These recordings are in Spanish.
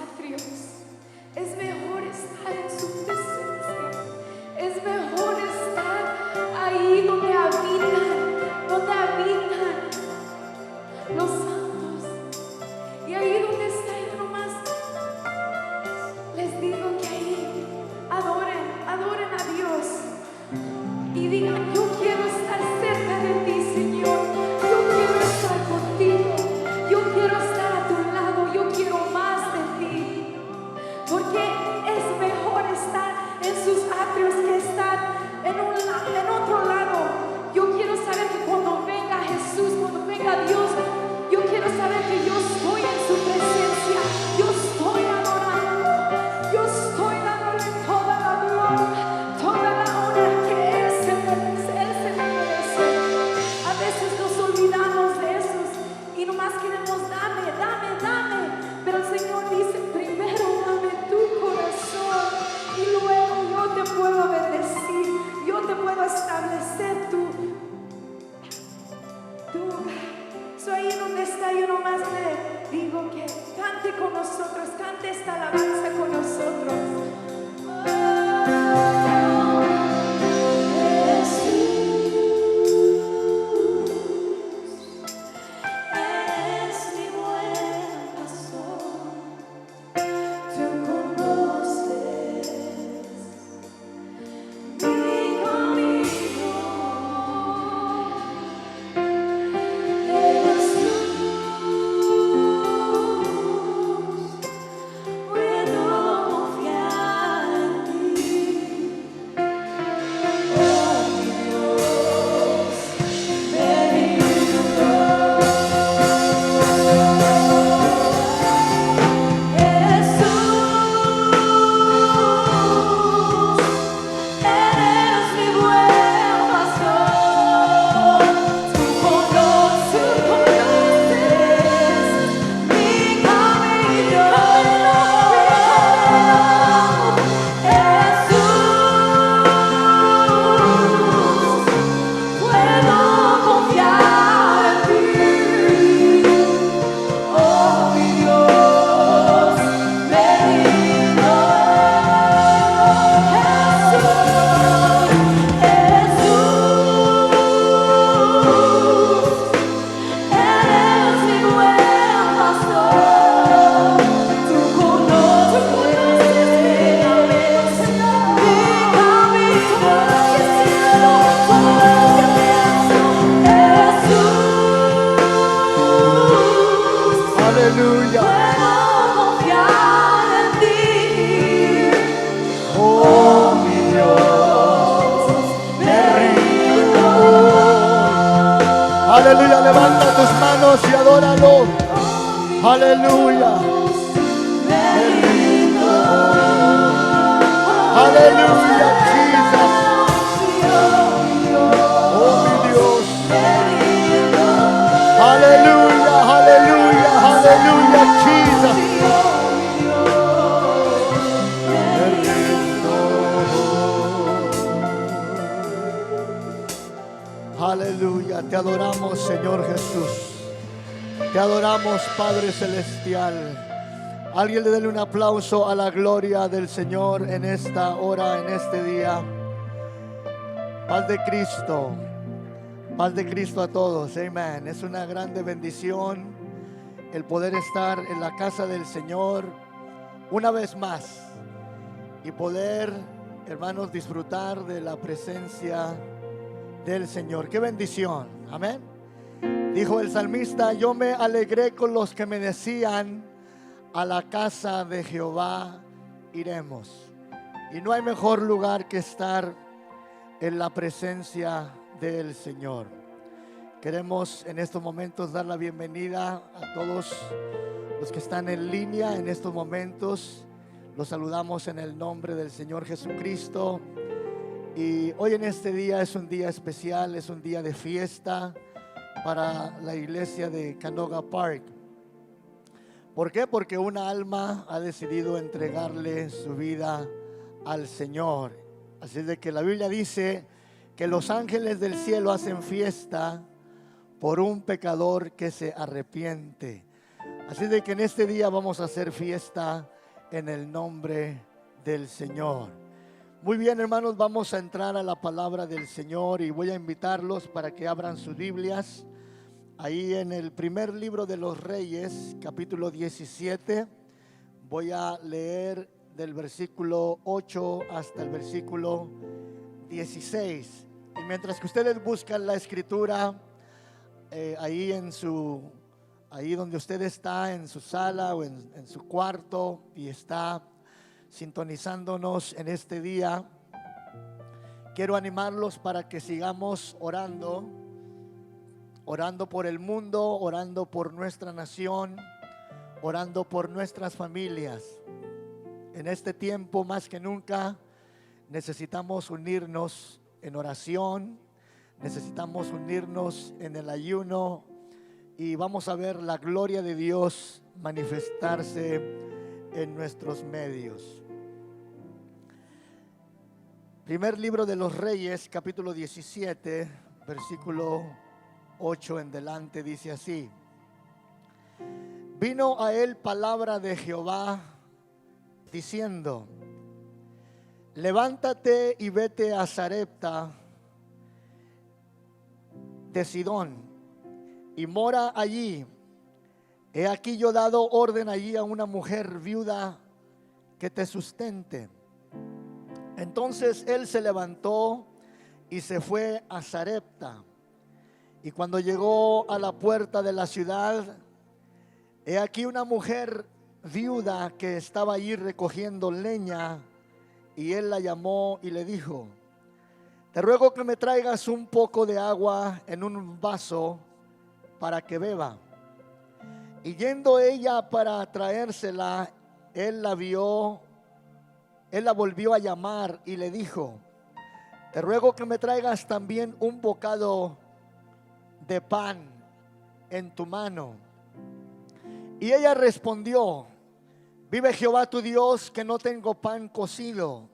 atrios. Es mejor estar en su presencia. Es mejor estar ahí donde habitan los santos. Y ahí donde está Él nomás, les digo que ahí adoren a Dios. Y digan: yo quiero estar cerca de ti, Señor. Yo quiero estar contigo. Yo quiero estar a tu lado. Yo quiero más de ti. Porque es mejor estar en sus atrios que estar en otro lado. Yo quiero saber que cuando venga Jesús, cuando venga Dios, yo quiero saber que yo estoy en su presencia. Yo estoy adorando. Yo estoy dándole toda la gloria, toda la honra que Él se merece. Él se merece. A veces nos olvidamos de eso y nomás queremos dame. Pero el Señor dice: primero dame tu corazón y luego yo te puedo bendecir. Yo te puedo establecer tu ahí donde está, yo nomás le digo que cante con nosotros, cante esta alabanza con nosotros. Aleluya, levanta tus manos y adóralo. Aleluya. Aleluya, Jesus. Oh, mi Dios. Aleluya, aleluya, aleluya, Jesus. Aleluya, te adoramos, Señor Jesús. Te adoramos, Padre Celestial. Alguien le dé un aplauso a la gloria del Señor en esta hora, en este día. Paz de Cristo. Paz de Cristo a todos. Amén. Es una grande bendición el poder estar en la casa del Señor una vez más y poder, hermanos, disfrutar de la presencia del Señor. Qué bendición. Amén. Dijo el salmista: yo me alegré con los que me decían, a la casa de Jehová iremos. Y no hay mejor lugar que estar en la presencia del Señor. Queremos en estos momentos dar la bienvenida a todos los que están en línea en estos momentos. Los saludamos en el nombre del Señor Jesucristo. Y hoy en este día es un día especial, es un día de fiesta para la iglesia de Canoga Park. ¿Por qué? Porque una alma ha decidido entregarle su vida al Señor. Así es de que la Biblia dice que los ángeles del cielo hacen fiesta por un pecador que se arrepiente. Así de que en este día vamos a hacer fiesta en el nombre del Señor. Muy bien, hermanos, vamos a entrar a la palabra del Señor y voy a invitarlos para que abran sus Biblias. Ahí en el primer libro de los Reyes, capítulo 17, voy a leer del versículo 8 hasta el versículo 16. Y mientras que ustedes buscan la escritura, ahí donde usted está, en su sala o en su cuarto, y está sintonizándonos en este día, quiero animarlos para que sigamos orando por el mundo, orando por nuestra nación, orando por nuestras familias. En este tiempo más que nunca necesitamos unirnos en oración, necesitamos unirnos en el ayuno, y vamos a ver la gloria de Dios manifestarse en nuestros medios. Primer libro de los Reyes, capítulo 17, versículo 8 en delante, dice así: Vino a él palabra de Jehová diciendo: Levántate y vete a Sarepta de Sidón y mora allí. He aquí yo dado orden allí a una mujer viuda que te sustente. Entonces él se levantó y se fue a Sarepta. Y cuando llegó a la puerta de la ciudad, he aquí una mujer viuda que estaba allí recogiendo leña, y él la llamó y le dijo: Te ruego que me traigas un poco de agua en un vaso para que beba. Y yendo ella para traérsela, él la volvió a llamar y le dijo: Te ruego que me traigas también un bocado de pan en tu mano. Y ella respondió: Vive Jehová tu Dios, que no tengo pan cocido,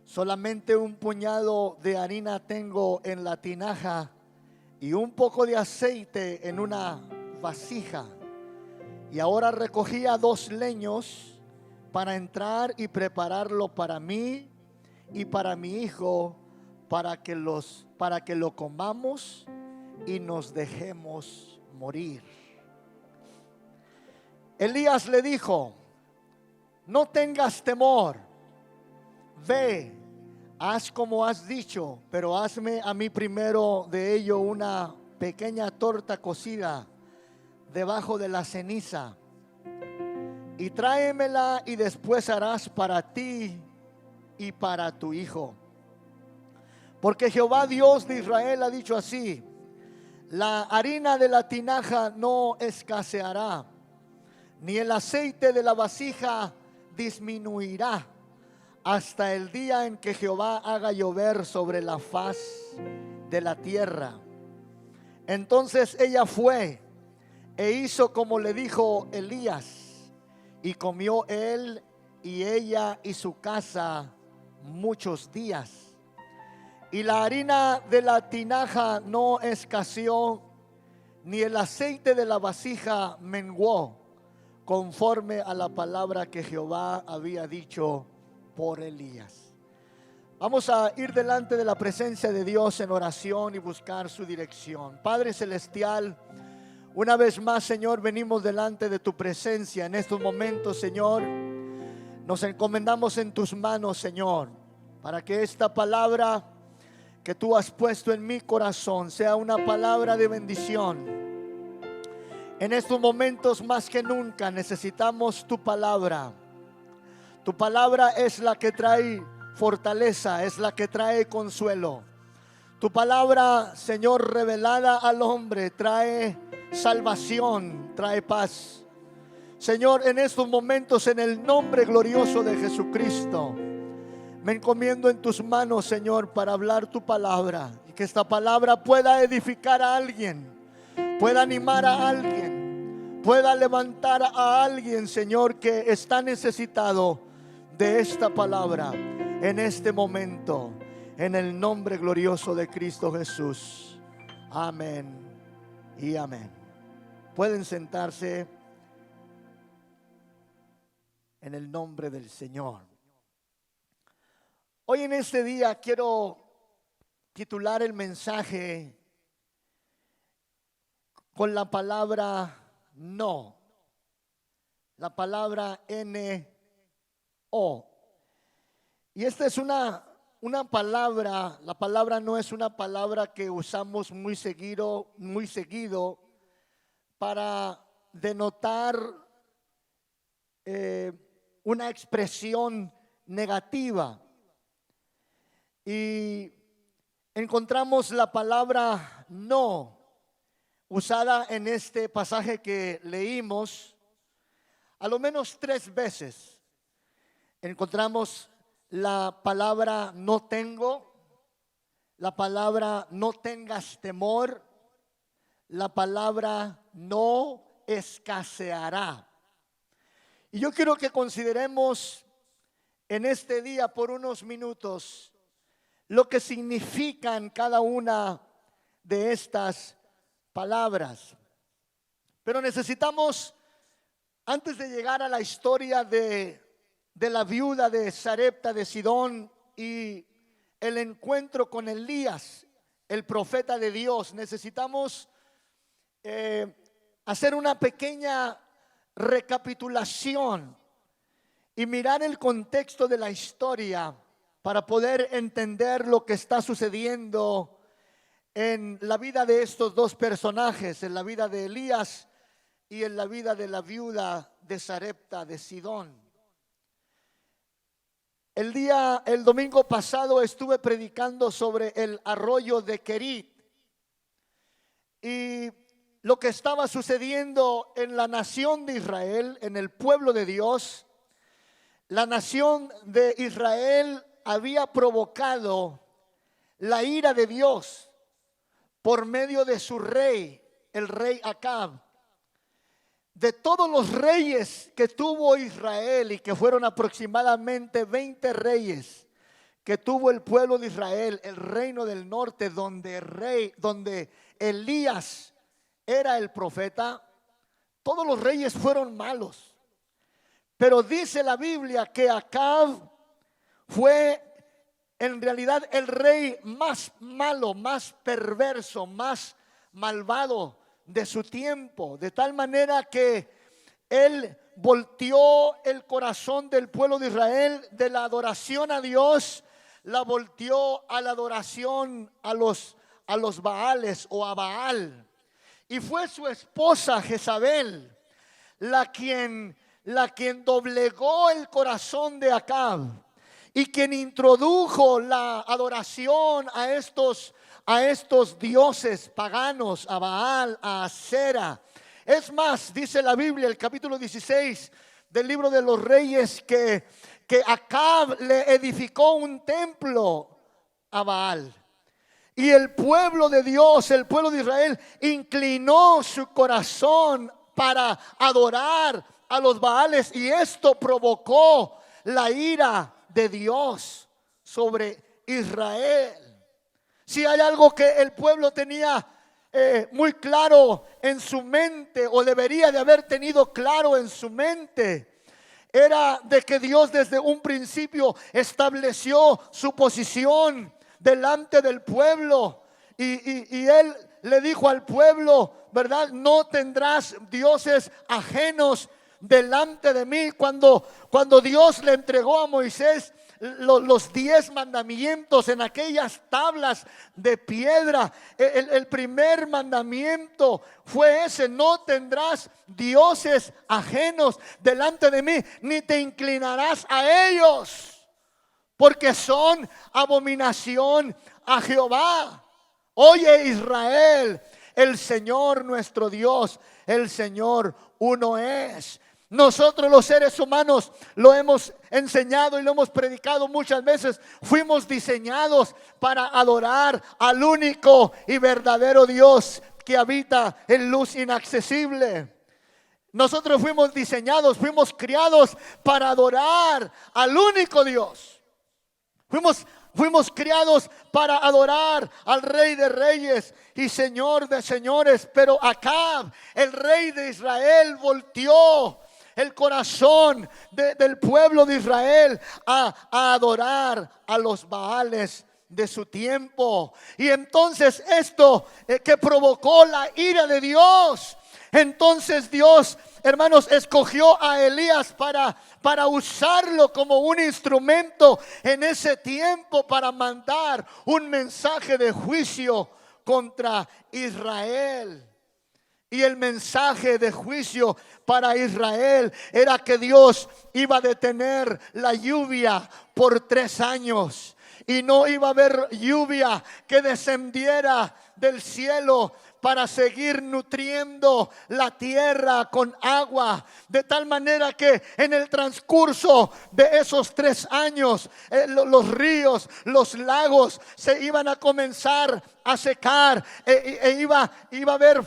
solamente un puñado de harina tengo en la tinaja y un poco de aceite en una vasija. Y ahora recogía 2 leños para entrar y prepararlo para mí y para mi hijo, para que lo comamos y nos dejemos morir. Elías le dijo: No tengas temor, ve, haz como has dicho, pero hazme a mí primero de ello una pequeña torta cocida debajo de la ceniza, y tráemela, y después harás para ti y para tu hijo. Porque Jehová Dios de Israel ha dicho así: la harina de la tinaja no escaseará, ni el aceite de la vasija disminuirá, hasta el día en que Jehová haga llover sobre la faz de la tierra. Entonces ella fue e hizo como le dijo Elías, y comió él y ella y su casa muchos días. Y la harina de la tinaja no escaseó, ni el aceite de la vasija menguó, conforme a la palabra que Jehová había dicho por Elías. Vamos a ir delante de la presencia de Dios en oración y buscar su dirección. Padre celestial, una vez más, Señor, venimos delante de tu presencia en estos momentos, Señor. Nos encomendamos en tus manos, Señor, para que esta palabra que tú has puesto en mi corazón sea una palabra de bendición. En estos momentos más que nunca necesitamos tu palabra. Tu palabra es la que trae fortaleza, es la que trae consuelo. Tu palabra, Señor, revelada al hombre, trae salvación, trae paz. Señor, en estos momentos, en el nombre glorioso de Jesucristo, me encomiendo en tus manos, Señor, para hablar tu palabra, y que esta palabra pueda edificar a alguien, pueda animar a alguien, pueda levantar a alguien, Señor, que está necesitado de esta palabra en este momento, en el nombre glorioso de Cristo Jesús. Amén y amén. Pueden sentarse en el nombre del Señor. Hoy en este día quiero titular el mensaje con la palabra no, la palabra N-O. Y esta es una palabra, la palabra no es una palabra que usamos muy seguido para denotar una expresión negativa. Y encontramos la palabra no usada en este pasaje que leímos a lo menos 3 veces. Encontramos la palabra no tengo, la palabra no tengas temor, la palabra no escaseará. Y yo quiero que consideremos en este día por unos minutos lo que significan cada una de estas palabras. Pero necesitamos, antes de llegar a la historia de la viuda de Sarepta de Sidón y el encuentro con Elías, el profeta de Dios, necesitamos hacer una pequeña recapitulación y mirar el contexto de la historia para poder entender lo que está sucediendo en la vida de estos 2 personajes, en la vida de Elías y en la vida de la viuda de Sarepta de Sidón. El domingo pasado estuve predicando sobre el arroyo de Querit y lo que estaba sucediendo en la nación de Israel, en el pueblo de Dios. La nación de Israel había provocado la ira de Dios por medio de su rey, el rey Acab. De todos los reyes que tuvo Israel, y que fueron aproximadamente 20 reyes que tuvo el pueblo de Israel, el reino del norte, donde Elías era el profeta, todos los reyes fueron malos. Pero dice la Biblia que Acab fue en realidad el rey más malo, más perverso, más malvado de su tiempo, de tal manera que él volteó el corazón del pueblo de Israel de la adoración a Dios, la volteó a la adoración a los Baales o a Baal. Y fue su esposa Jezabel la quien doblegó el corazón de Acab y quien introdujo la adoración a estos dioses paganos, a Baal, a Asera. Es más, dice la Biblia, el capítulo 16 del libro de los Reyes, que Acab le edificó un templo a Baal. Y el pueblo de Dios, el pueblo de Israel, inclinó su corazón para adorar a los Baales, y esto provocó la ira de Dios sobre Israel. Si hay algo que el pueblo tenía muy claro en su mente, o debería de haber tenido claro en su mente, era de que Dios desde un principio estableció su posición delante del pueblo, y Él le dijo al pueblo, ¿verdad? No tendrás dioses ajenos delante de mí. Cuando Dios le entregó a Moisés los 10 mandamientos en aquellas tablas de piedra, el primer mandamiento fue ese: no tendrás dioses ajenos delante de mí, ni te inclinarás a ellos, porque son abominación a Jehová. Oye, Israel, el Señor nuestro Dios, el Señor uno es. Nosotros los seres humanos lo hemos enseñado y lo hemos predicado muchas veces. Fuimos diseñados para adorar al único y verdadero Dios que habita en luz inaccesible. Nosotros fuimos diseñados, fuimos criados para adorar al único Dios. Fuimos criados para adorar al Rey de Reyes y Señor de Señores. Pero Acab, el rey de Israel, volteó el corazón del pueblo de Israel a adorar a los Baales de su tiempo. Y entonces esto que provocó la ira de Dios. Entonces Dios, hermanos, escogió a Elías para usarlo como un instrumento en ese tiempo para mandar un mensaje de juicio contra Israel. Y el mensaje de juicio para Israel era que Dios iba a detener la lluvia por 3 años. Y no iba a haber lluvia que descendiera del cielo para seguir nutriendo la tierra con agua, de tal manera que en el transcurso de esos 3 años los ríos, los lagos se iban a comenzar a secar, iba a haber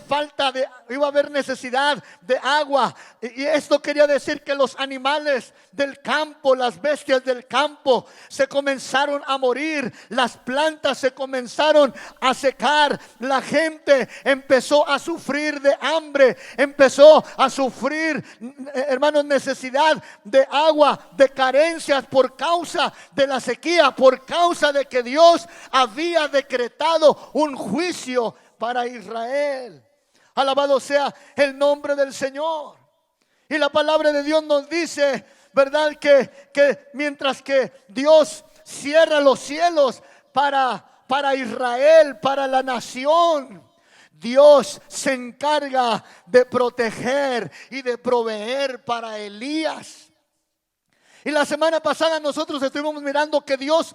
iba a haber necesidad de agua. Y esto quería decir que los animales del campo, las bestias del campo, se comenzaron a morir, las plantas se comenzaron a secar, la gente empezó a sufrir de hambre, empezó a sufrir, hermanos, necesidad de agua, de carencias por causa de la sequía, por causa de que Dios había decretado un juicio para Israel. Alabado sea el nombre del Señor. Y la palabra de Dios nos dice, ¿verdad? Que mientras que Dios cierra los cielos para Israel, para la nación, Dios se encarga de proteger y de proveer para Elías. Y la semana pasada nosotros estuvimos mirando que Dios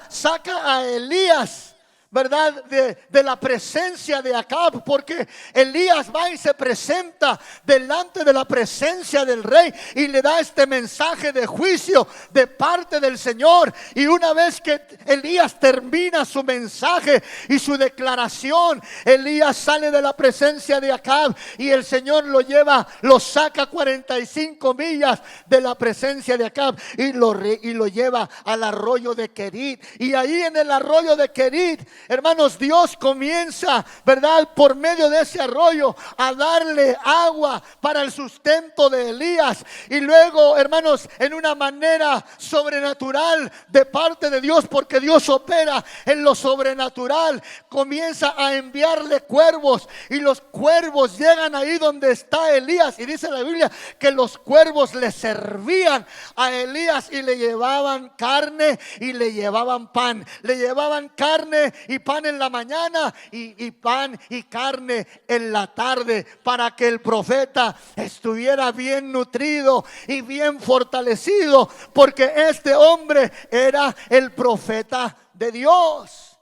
saca a Elías, ¿verdad? De la presencia de Acab, porque Elías va y se presenta delante de la presencia del rey y le da este mensaje de juicio de parte del Señor. Y una vez que Elías termina su mensaje y su declaración, Elías sale de la presencia de Acab y el Señor lo saca 45 millas de la presencia de Acab y lo lleva al arroyo de Querit. Y ahí en el arroyo de Querit, hermanos, Dios comienza, ¿verdad?, por medio de ese arroyo a darle agua para el sustento de Elías. Y luego, hermanos, en una manera sobrenatural de parte de Dios, porque Dios opera en lo sobrenatural, comienza a enviarle cuervos. Y los cuervos llegan ahí donde está Elías. Y dice la Biblia que los cuervos le servían a Elías y le llevaban carne y le llevaban pan. Le llevaban carne y pan en la mañana y pan y carne en la tarde, para que el profeta estuviera bien nutrido y bien fortalecido, porque este hombre era el profeta de Dios.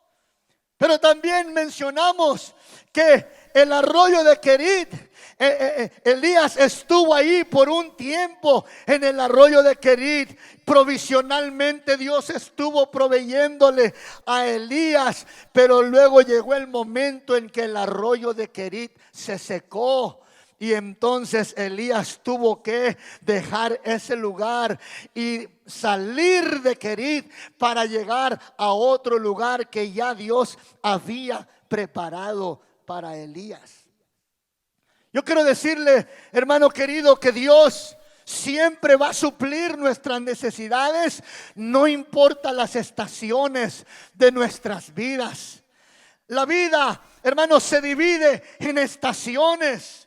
Pero también mencionamos que el arroyo de Querit, Elías estuvo ahí por un tiempo en el arroyo de Querit. Provisionalmente Dios estuvo proveyéndole a Elías, pero luego llegó el momento en que el arroyo de Querit se secó. Y entonces Elías tuvo que dejar ese lugar y salir de Querit para llegar a otro lugar que ya Dios había preparado para Elías. Yo quiero decirle, hermano querido, que Dios siempre va a suplir nuestras necesidades, no importa las estaciones de nuestras vidas. La vida, hermanos, se divide en estaciones.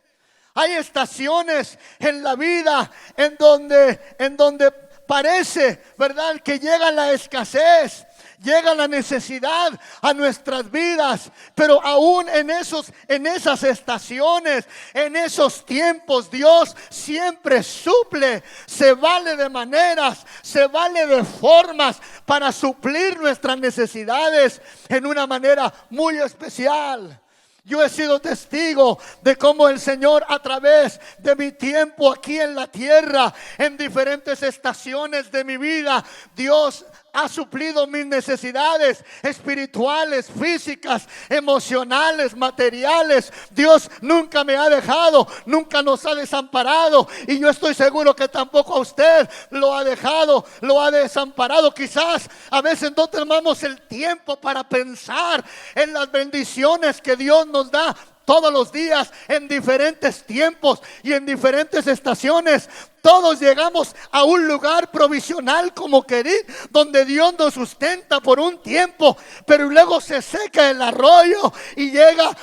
Hay estaciones en la vida en donde parece, ¿verdad?, que llega la escasez, llega la necesidad a nuestras vidas. Pero aún en esas estaciones, en esos tiempos, Dios siempre suple, se vale de maneras, se vale de formas para suplir nuestras necesidades en una manera muy especial. Yo he sido testigo de cómo el Señor, a través de mi tiempo aquí en la tierra, en diferentes estaciones de mi vida, Dios ha suplido mis necesidades espirituales, físicas, emocionales, materiales. Dios nunca me ha dejado, nunca nos ha desamparado, y yo estoy seguro que tampoco a usted lo ha dejado, lo ha desamparado. Quizás a veces no tenemos el tiempo para pensar en las bendiciones que Dios nos da todos los días, en diferentes tiempos y en diferentes estaciones. Todos llegamos a un lugar provisional como Querit, donde Dios nos sustenta por un tiempo, pero luego se seca el arroyo y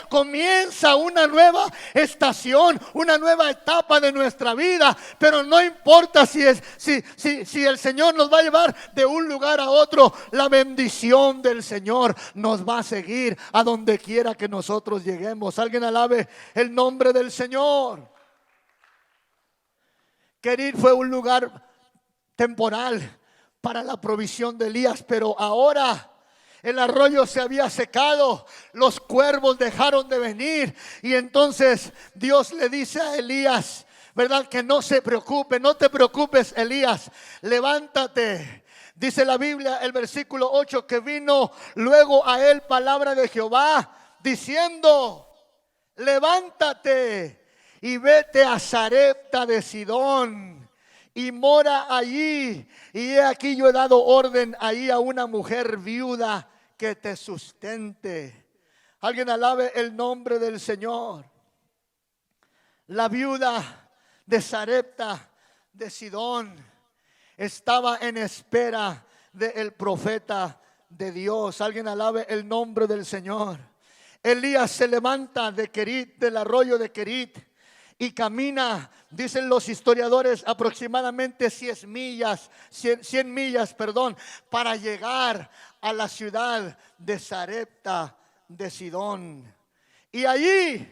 comienza una nueva estación, una nueva etapa de nuestra vida. Pero no importa si el Señor nos va a llevar de un lugar a otro, la bendición del Señor nos va a seguir a donde quiera que nosotros lleguemos. Alguien alabe el nombre del Señor. Querit fue un lugar temporal para la provisión de Elías, pero ahora el arroyo se había secado, los cuervos dejaron de venir, y entonces Dios le dice a Elías, ¿verdad? Que no se preocupe, no te preocupes, Elías, levántate. Dice la Biblia, el versículo 8, que vino luego a él palabra de Jehová diciendo, levántate y vete a Sarepta de Sidón y mora allí. Y he aquí yo he dado orden ahí a una mujer viuda que te sustente. Alguien alabe el nombre del Señor. La viuda de Sarepta de Sidón estaba en espera del profeta de Dios. Alguien alabe el nombre del Señor. Elías se levanta de Querit, del arroyo de Querit, y camina, dicen los historiadores, aproximadamente 100 millas, para llegar a la ciudad de Sarepta de Sidón. Y allí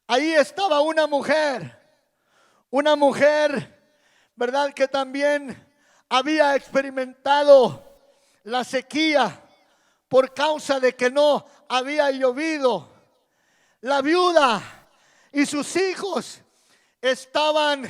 estaba una mujer, ¿verdad? Que también había experimentado la sequía por causa de que no había llovido. La viuda y sus hijos estaban,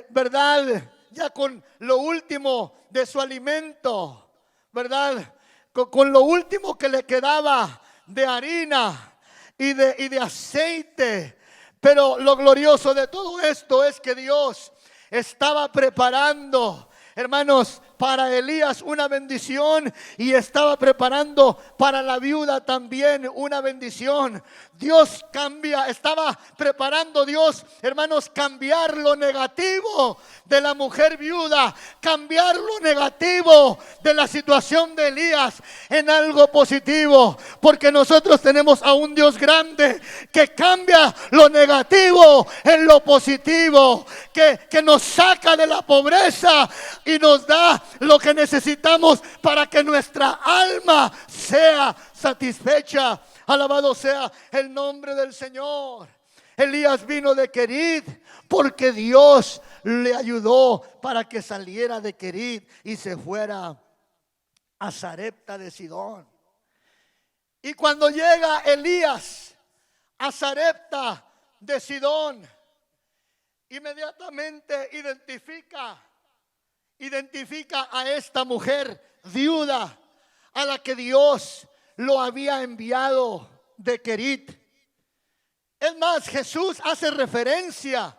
¿verdad? Ya con lo último de su alimento, ¿verdad? Con lo último que le quedaba de harina y de aceite. Pero lo glorioso de todo esto es que Dios estaba preparando, hermanos, para Elías una bendición, y estaba preparando para la viuda también una bendición. Dios estaba preparando Dios, hermanos, cambiar lo negativo de la mujer viuda, cambiar lo negativo de la situación de Elías en algo positivo, porque nosotros tenemos a un Dios grande que cambia lo negativo en lo positivo, que nos saca de la pobreza y nos da lo que necesitamos para que nuestra alma sea satisfecha. Alabado sea el nombre del Señor. Elías vino de Querit porque Dios le ayudó para que saliera de Querit y se fuera a Sarepta de Sidón. Y cuando llega Elías a Sarepta de Sidón, inmediatamente identifica a esta mujer viuda a la que Dios lo había enviado de Querit. Es más, Jesús hace referencia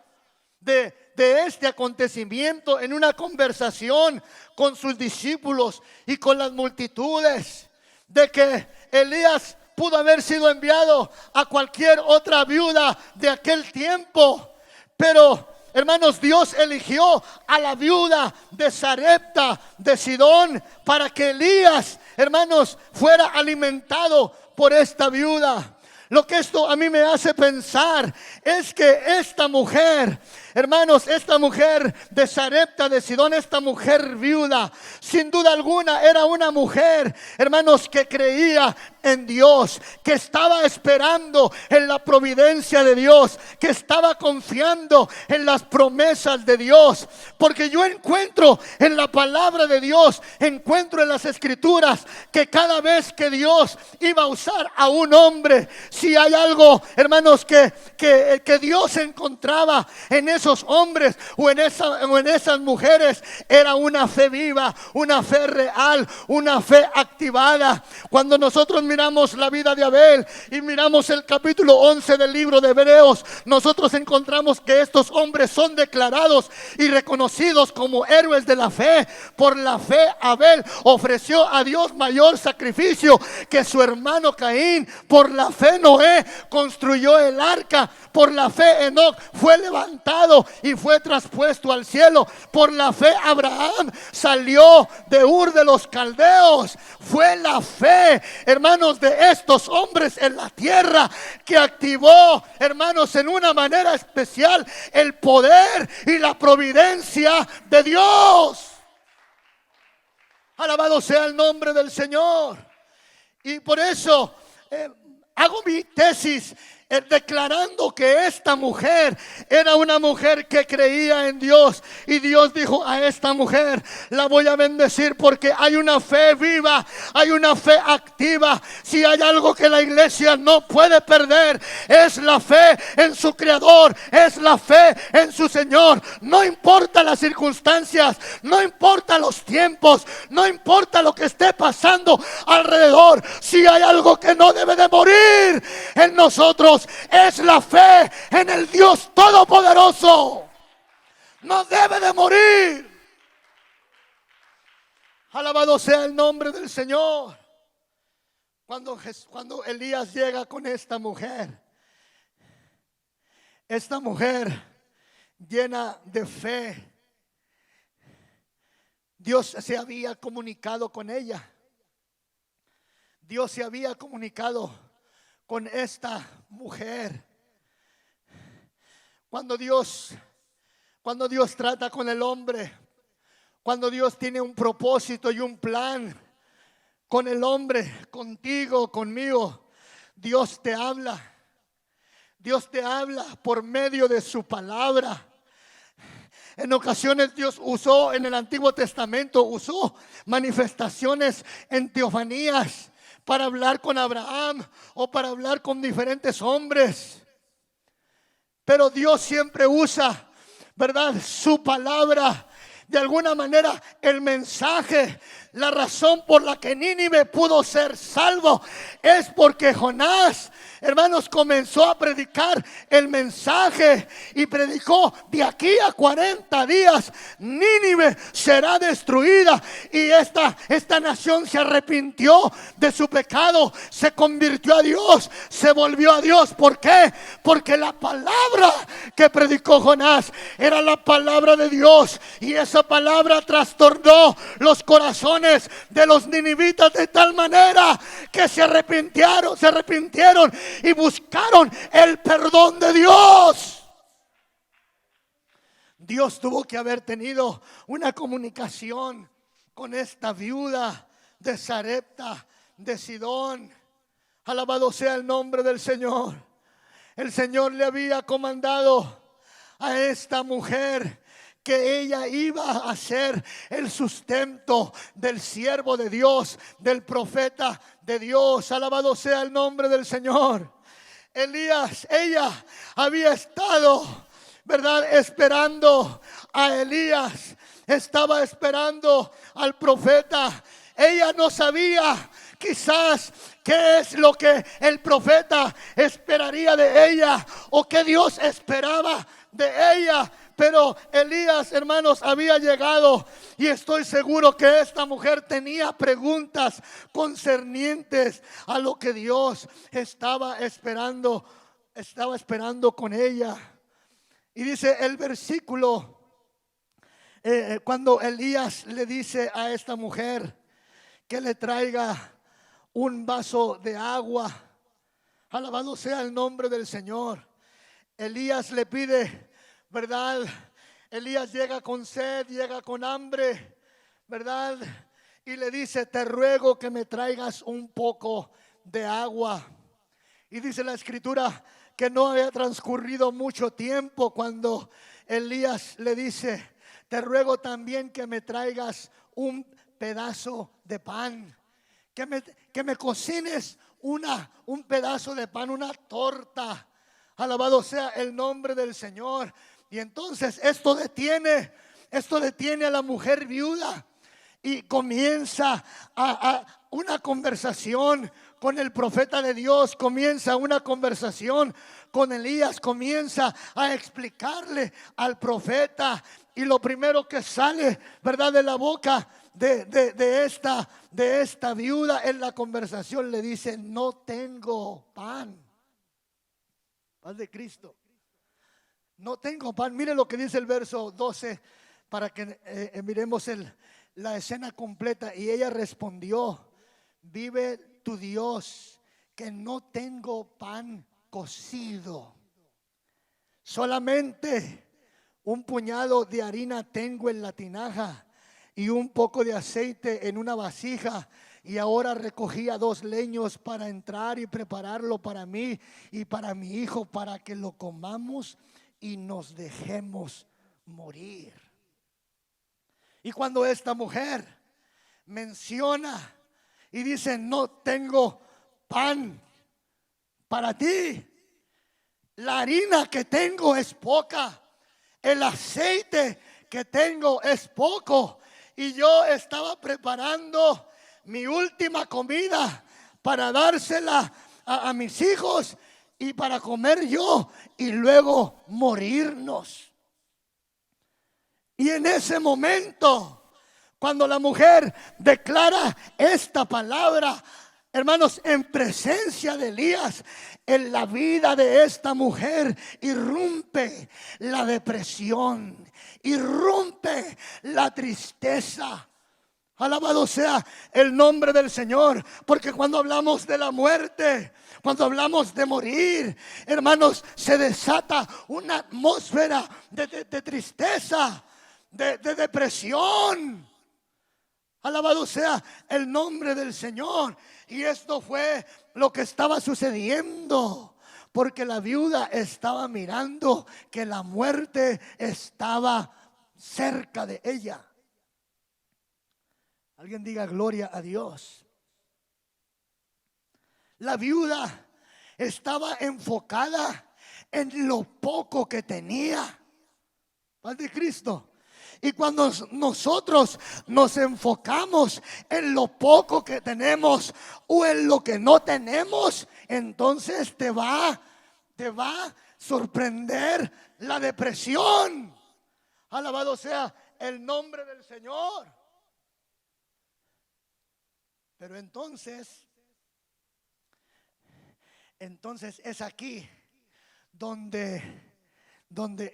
de este acontecimiento en una conversación con sus discípulos y con las multitudes, de que Elías pudo haber sido enviado a cualquier otra viuda de aquel tiempo, pero hermanos, Dios eligió a la viuda de Sarepta de Sidón para que Elías, hermanos, fuera alimentado por esta viuda. Lo que esto a mí me hace pensar es que esta mujer, hermanos, esta mujer de Sarepta de Sidón, esta mujer viuda, sin duda alguna era una mujer, hermanos, que creía en Dios, que estaba esperando en la providencia de Dios, que estaba confiando en las promesas de Dios. Porque yo encuentro en la palabra de Dios, encuentro en las escrituras que cada vez que Dios iba a usar a un hombre, si hay algo, hermanos, que Dios encontraba en esos esos hombres o en esas mujeres era una fe viva, una fe real, una fe activada. Cuando nosotros miramos la vida de Abel y miramos el capítulo 11 del libro de Hebreos, nosotros encontramos que estos hombres son declarados y reconocidos como héroes de la fe. Por la fe Abel ofreció a Dios mayor sacrificio que su hermano Caín. Por la fe Noé construyó el arca. Por la fe Enoc fue levantado y fue traspuesto al cielo. Por la fe Abraham salió de Ur de los Caldeos. Fue la fe, hermanos, de estos hombres en la tierra que activó, hermanos, en una manera especial el poder y la providencia de Dios. Alabado sea el nombre del Señor. Y por eso hago mi tesis declarando que esta mujer era una mujer que creía en Dios. Y Dios dijo: a esta mujer la voy a bendecir porque hay una fe viva, hay una fe activa. Si hay algo que la iglesia no puede perder, es la fe en su Creador, es la fe en su Señor. No importa las circunstancias, no importa los tiempos, no importa lo que esté pasando alrededor. Si hay algo que no debe de morir en nosotros, es la fe en el Dios Todopoderoso. No debe de morir. Alabado sea el nombre del Señor. Cuando Elías llega con esta mujer llena de fe, Dios se había comunicado con ella. Dios se había comunicado con esta mujer. Cuando Dios trata con el hombre, cuando Dios tiene un propósito y un plan con el hombre, contigo, conmigo, Dios te habla. Dios te habla por medio de su palabra. En ocasiones Dios usó en el Antiguo Testamento, usó manifestaciones en teofanías para hablar con Abraham o para hablar con diferentes hombres. Pero Dios siempre usa, ¿verdad?, su palabra. De alguna manera el mensaje, la razón por la que Nínive pudo ser salvo es porque Jonás, hermanos, comenzó a predicar el mensaje y predicó: de aquí a 40 días Nínive será destruida. Y esta nación se arrepintió de su pecado, se convirtió a Dios, se volvió a Dios. ¿Por qué? Porque la palabra que predicó Jonás era la palabra de Dios, y esa palabra trastornó los corazones de los ninivitas de tal manera que se arrepintieron y buscaron el perdón de Dios. Dios tuvo que haber tenido una comunicación con esta viuda de Sarepta de Sidón. Alabado sea el nombre del Señor. El Señor le había comandado a esta mujer que ella iba a ser el sustento del siervo de Dios, del profeta de Dios. Alabado sea el nombre del Señor. Ella había estado, ¿verdad?, esperando a Elías. Estaba esperando al profeta. Ella no sabía quizás qué es lo que el profeta esperaría de ella o qué Dios esperaba de ella. Pero Elías, hermanos, había llegado, y estoy seguro que esta mujer tenía preguntas concernientes a lo que Dios estaba esperando con ella. Y dice el versículo, cuando Elías le dice a esta mujer que le traiga un vaso de agua. Alabado sea el nombre del Señor. Elías le pide, ¿verdad? Elías llega con sed, llega con hambre, ¿verdad? Y le dice: te ruego que me traigas un poco de agua. Y dice la escritura que no había transcurrido mucho tiempo cuando Elías le dice: te ruego también que me traigas un pedazo de pan, que me cocines un pedazo de pan, una torta. Alabado sea el nombre del Señor. Y entonces esto detiene a la mujer viuda y comienza a una conversación con el profeta de Dios, comienza una conversación con Elías, comienza a explicarle al profeta, y lo primero que sale, ¿verdad?, de la boca de esta viuda en la conversación, le dice: no tengo pan. Paz de Cristo. No tengo pan. Mire lo que dice el verso 12 para que miremos la escena completa. Y ella respondió: vive tu Dios, que no tengo pan cocido, solamente un puñado de harina tengo en la tinaja y un poco de aceite en una vasija. Y ahora recogía 2 leños para entrar y prepararlo para mí y para mi hijo, para que lo comamos y nos dejemos morir. Y cuando esta mujer menciona y dice: no tengo pan para ti, la harina que tengo es poca, el aceite que tengo es poco, y yo estaba preparando mi última comida para dársela a mis hijos y para comer yo y luego morirnos. Y en ese momento, cuando la mujer declara esta palabra, hermanos, en presencia de Elías, en la vida de esta mujer irrumpe la depresión, irrumpe la tristeza. Alabado sea el nombre del Señor, porque cuando hablamos de la muerte, cuando hablamos de morir, hermanos, se desata una atmósfera de tristeza, de depresión. Alabado sea el nombre del Señor. Y esto fue lo que estaba sucediendo, porque la viuda estaba mirando que la muerte estaba cerca de ella. Alguien diga gloria a Dios. La viuda estaba enfocada en lo poco que tenía. Paz de Cristo. Y cuando nosotros nos enfocamos en lo poco que tenemos o en lo que no tenemos, entonces te va a sorprender la depresión. Alabado sea el nombre del Señor. Pero entonces es aquí donde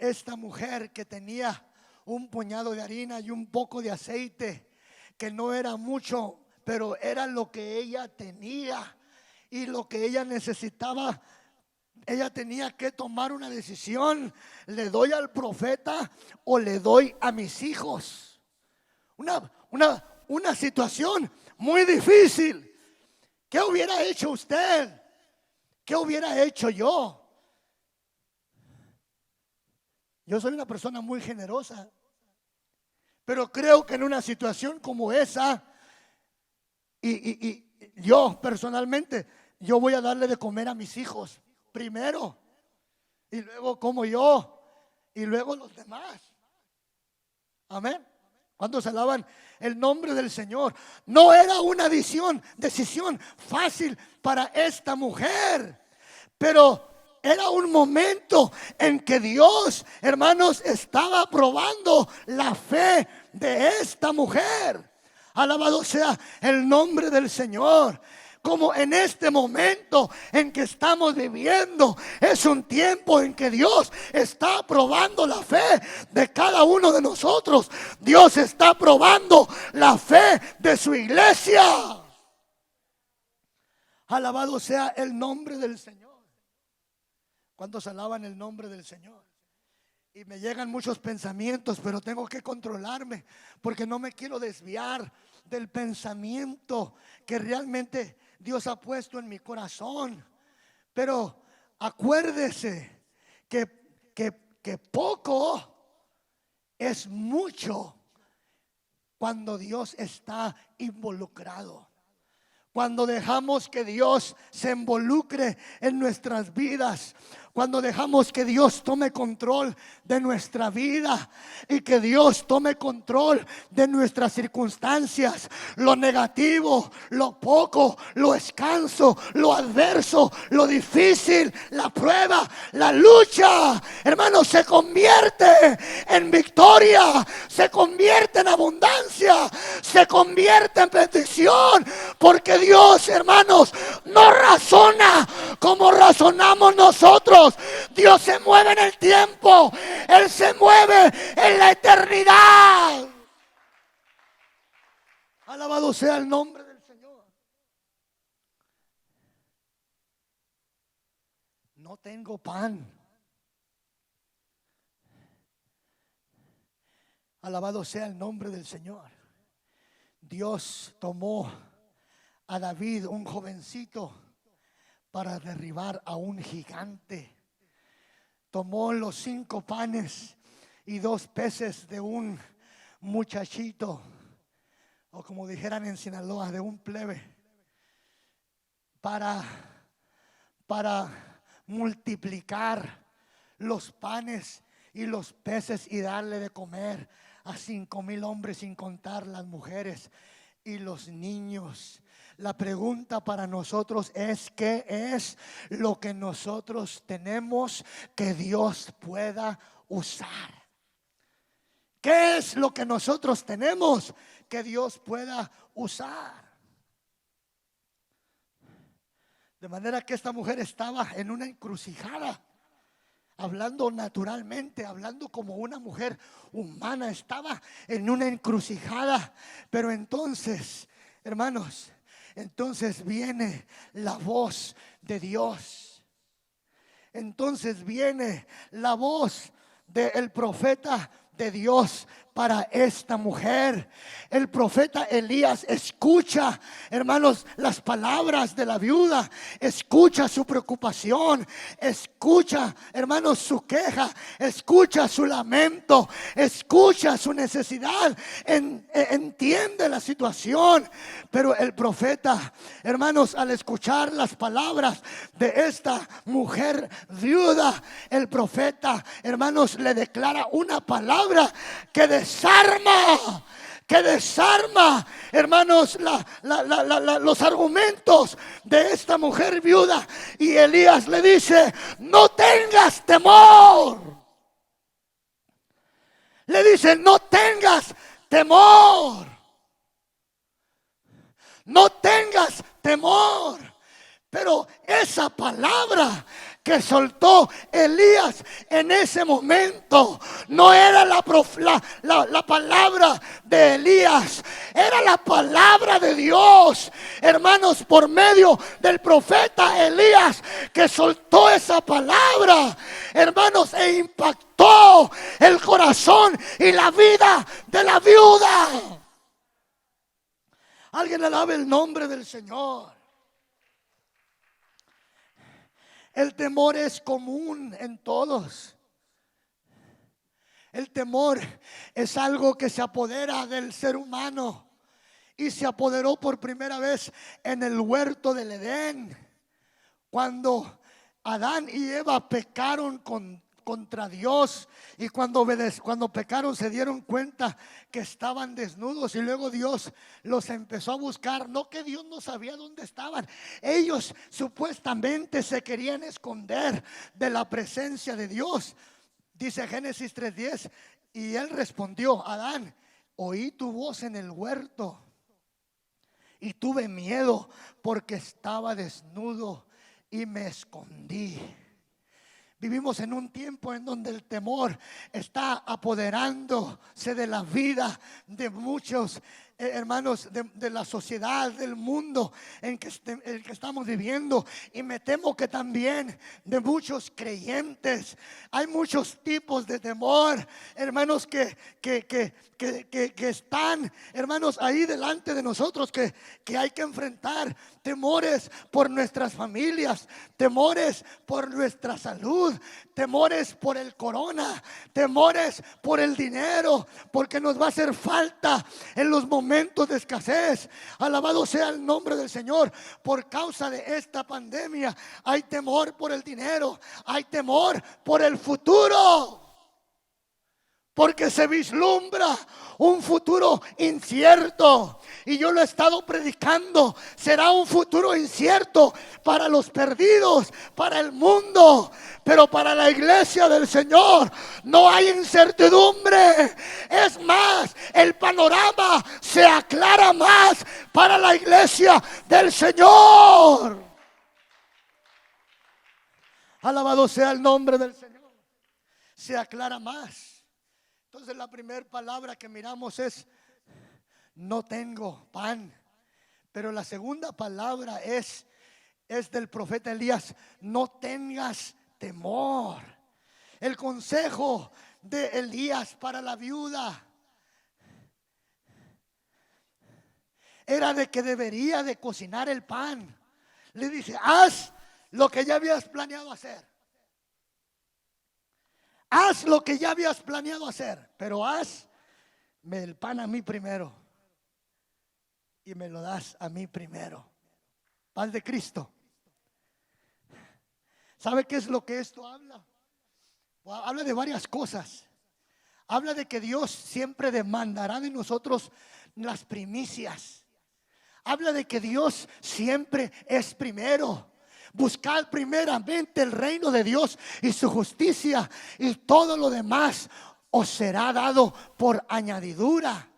esta mujer, que tenía un puñado de harina y un poco de aceite, que no era mucho, pero era lo que ella tenía y lo que ella necesitaba, ella tenía que tomar una decisión: ¿le doy al profeta o le doy a mis hijos? Una situación muy difícil. ¿Qué hubiera hecho usted? ¿Qué hubiera hecho yo? Yo soy una persona muy generosa, pero creo que en una situación como esa, y yo personalmente, yo voy a darle de comer a mis hijos primero, y luego como yo, y luego los demás. Amén. Cuando se alaban el nombre del Señor. No era una decisión fácil para esta mujer, pero era un momento en que Dios, hermanos, estaba probando la fe de esta mujer. Alabado sea el nombre del Señor. Como en este momento en que estamos viviendo, es un tiempo en que Dios está probando la fe de cada uno de nosotros. Dios está probando la fe de su iglesia. Alabado sea el nombre del Señor. ¿Cuántos alaban el nombre del Señor? Y me llegan muchos pensamientos, pero tengo que controlarme, porque no me quiero desviar del pensamiento que realmente Dios ha puesto en mi corazón. Pero acuérdese que poco es mucho cuando Dios está involucrado. Cuando dejamos que Dios se involucre en nuestras vidas, Cuando dejamos que Dios tome control de nuestra vida y que Dios tome control de nuestras circunstancias, lo negativo, lo poco, lo escaso, lo adverso, lo difícil, la prueba, la lucha, hermanos, se convierte en victoria, se convierte en abundancia, se convierte en bendición, porque Dios, hermanos, no razona como razonamos nosotros. Dios se mueve en el tiempo, Él se mueve en la eternidad. Alabado sea el nombre del Señor. No tengo pan. Alabado sea el nombre del Señor. Dios tomó a David, un jovencito, para derribar a un gigante. Tomó los 5 panes y 2 peces de un muchachito, o como dijeran en Sinaloa, de un plebe, para multiplicar los panes y los peces y darle de comer a 5,000 hombres, sin contar las mujeres y los niños. La pregunta para nosotros es: ¿qué es lo que nosotros tenemos que Dios pueda usar? ¿Qué es lo que nosotros tenemos que Dios pueda usar? De manera que esta mujer estaba en una encrucijada, hablando naturalmente, hablando como una mujer humana, estaba en una encrucijada. Pero entonces, hermanos, entonces viene la voz de Dios. Entonces viene la voz del profeta de Dios para esta mujer. El profeta Elías escucha, hermanos, las palabras de la viuda, escucha su preocupación, escucha, hermanos, su queja, escucha su lamento, escucha su necesidad, entiende la situación. Pero el profeta, hermanos, al escuchar las palabras de esta mujer viuda, el profeta, hermanos, le declara una palabra que desarma, hermanos, los argumentos de esta mujer viuda. Y Elías le dice: no tengas temor. Le dice: no tengas temor. No tengas temor. Pero esa palabra que soltó Elías en ese momento no era la palabra de Elías, era la palabra de Dios, hermanos, por medio del profeta Elías, que soltó esa palabra, hermanos, e impactó el corazón y la vida de la viuda. Alguien alabe el nombre del Señor. El temor es común en todos. El temor es algo que se apodera del ser humano y se apoderó por primera vez en el huerto del Edén, cuando Adán y Eva pecaron contra Dios, y cuando pecaron se dieron cuenta que estaban desnudos, y luego Dios los empezó a buscar. No que Dios no sabía dónde estaban, ellos supuestamente se querían esconder de la presencia de Dios. Dice Génesis 3:10: y él respondió: Adán, oí tu voz en el huerto y tuve miedo porque estaba desnudo y me escondí. Vivimos en un tiempo en donde el temor está apoderándose de la vida de muchos hermanos, de la sociedad, del mundo en que estamos viviendo. Y me temo que también de muchos creyentes. Hay muchos tipos de temor, hermanos, que están, hermanos, ahí delante de nosotros, que hay que enfrentar. Temores por nuestras familias, temores por nuestra salud, temores por el corona, temores por el dinero, porque nos va a hacer falta en los momentos momentos de escasez. Alabado sea el nombre del Señor. Por causa de esta pandemia hay temor por el dinero, hay temor por el futuro. Porque se vislumbra un futuro incierto. Y yo lo he estado predicando. Será un futuro incierto para los perdidos, para el mundo. Pero para la iglesia del Señor no hay incertidumbre. Es más, el panorama se aclara más para la iglesia del Señor. Alabado sea el nombre del Señor. Se aclara más. Entonces la primera palabra que miramos es: no tengo pan. Pero la segunda palabra es del profeta Elías: no tengas temor. El consejo de Elías para la viuda era de que debería de cocinar el pan. Le dice: haz lo que ya habías planeado hacer. Haz lo que ya habías planeado hacer, pero hazme el pan a mí primero y me lo das a mí primero. Paz de Cristo. ¿Sabe qué es lo que esto habla? Habla de varias cosas. Habla de que Dios siempre demandará de nosotros las primicias. Habla de que Dios siempre es primero. Buscad primeramente el reino de Dios y su justicia, y todo lo demás os será dado por añadidura.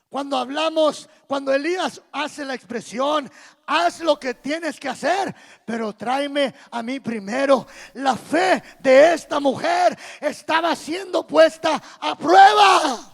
Cuando Elías hace la expresión: haz lo que tienes que hacer, pero tráeme a mí primero. La fe de esta mujer estaba siendo puesta a prueba.